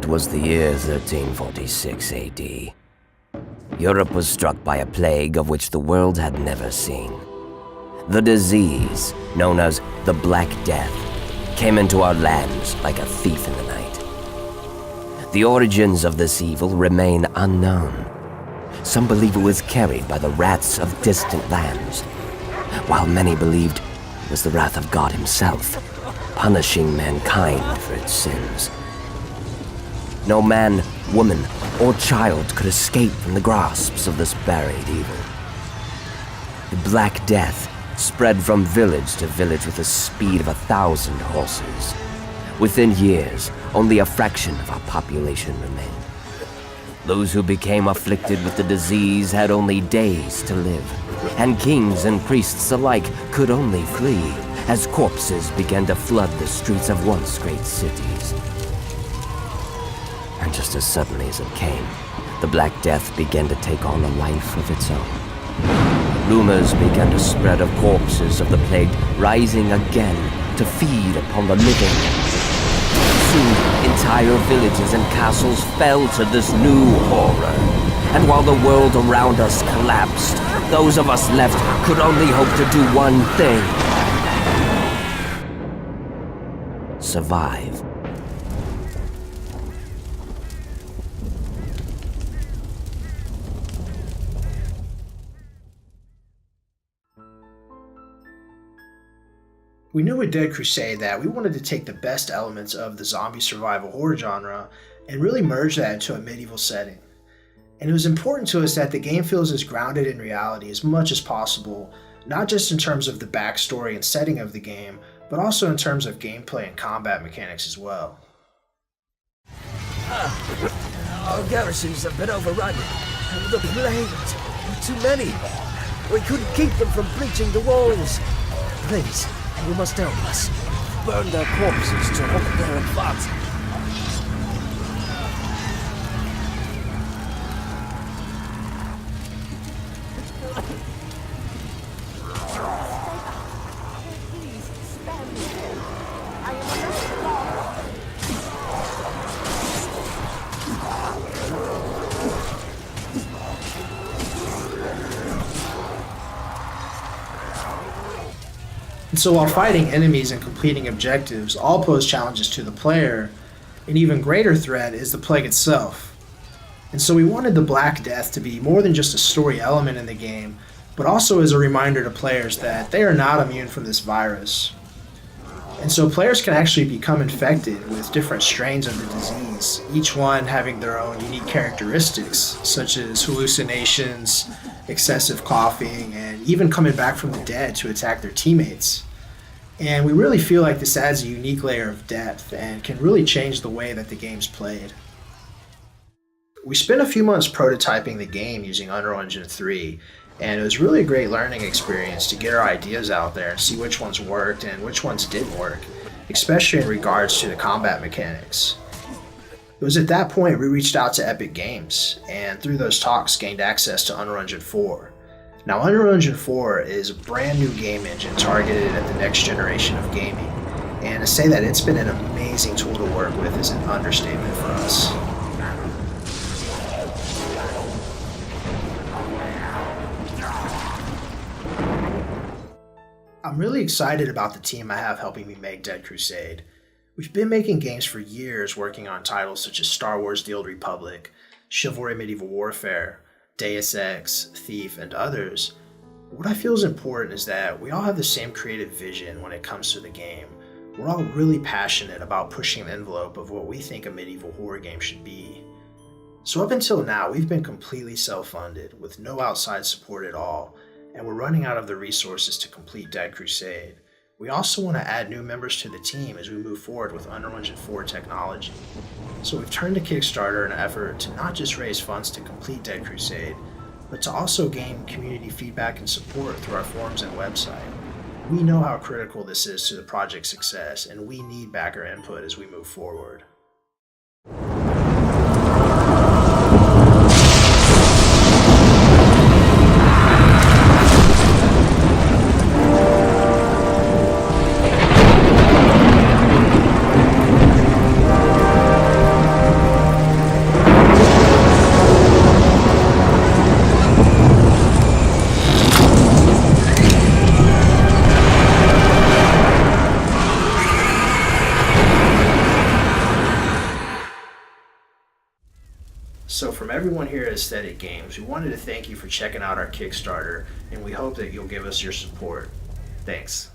was the year 1346 AD. Europe was struck by a plague of which the world had never seen. The disease, known as the Black Death, came into our lands like a thief in the night. The origins of this evil remain unknown. Some believe it was carried by the rats of distant lands, while many believed it was the wrath of God himself, punishing mankind for its sins. No man, woman, or child could escape from the grasps of this buried evil. The Black Death spread from village to village with the speed of 1,000 horses. Within years, only a fraction of our population remained. Those who became afflicted with the disease had only days to live, and kings and priests alike could only flee as corpses began to flood the streets of once great cities. And just as suddenly as it came, the Black Death began to take on a life of its own. Rumors began to spread of corpses of the plague rising again to feed upon the living. Soon, entire villages and castles fell to this new horror. And while the world around us collapsed, those of us left could only hope to do one thing: survive. We knew with Dead Crusade that we wanted to take the best elements of the zombie survival horror genre and really merge that into a medieval setting. And it was important to us that the game feels as grounded in reality as much as possible, not just in terms of the backstory and setting of the game, but also in terms of gameplay and combat mechanics as well. Our garrisons have been overrun. The plagues were too many. We couldn't keep them from breaching the walls. Please, you must help us. Burn their corpses to halt their advance. And so while fighting enemies and completing objectives all pose challenges to the player, an even greater threat is the plague itself. And so we wanted the Black Death to be more than just a story element in the game, but also as a reminder to players that they are not immune from this virus. And so players can actually become infected with different strains of the disease, each one having their own unique characteristics, such as hallucinations, excessive coughing, and even coming back from the dead to attack their teammates. And we really feel like this adds a unique layer of depth and can really change the way that the game's played. We spent a few months prototyping the game using Unreal Engine 3, and it was really a great learning experience to get our ideas out there and see which ones worked and which ones didn't work, especially in regards to the combat mechanics. It was at that point we reached out to Epic Games, and through those talks gained access to Unreal Engine 4. Now, Unreal Engine 4 is a brand new game engine targeted at the next generation of gaming, and to say that it's been an amazing tool to work with is an understatement for us. I'm really excited about the team I have helping me make Dead Crusade. We've been making games for years, working on titles such as Star Wars: The Old Republic, Chivalry Medieval Warfare, Deus Ex, Thief, and others. What I feel is important is that we all have the same creative vision when it comes to the game. We're all really passionate about pushing the envelope of what we think a medieval horror game should be. So up until now, we've been completely self-funded, with no outside support at all, and we're running out of the resources to complete Dead Crusade. We also want to add new members to the team as we move forward with Unreal Engine 4 technology. So we've turned to Kickstarter in an effort to not just raise funds to complete Dead Crusade, but to also gain community feedback and support through our forums and website. We know how critical this is to the project's success, and we need backer input as we move forward. So from everyone here at Aesthetic Games, we wanted to thank you for checking out our Kickstarter, and we hope that you'll give us your support. Thanks.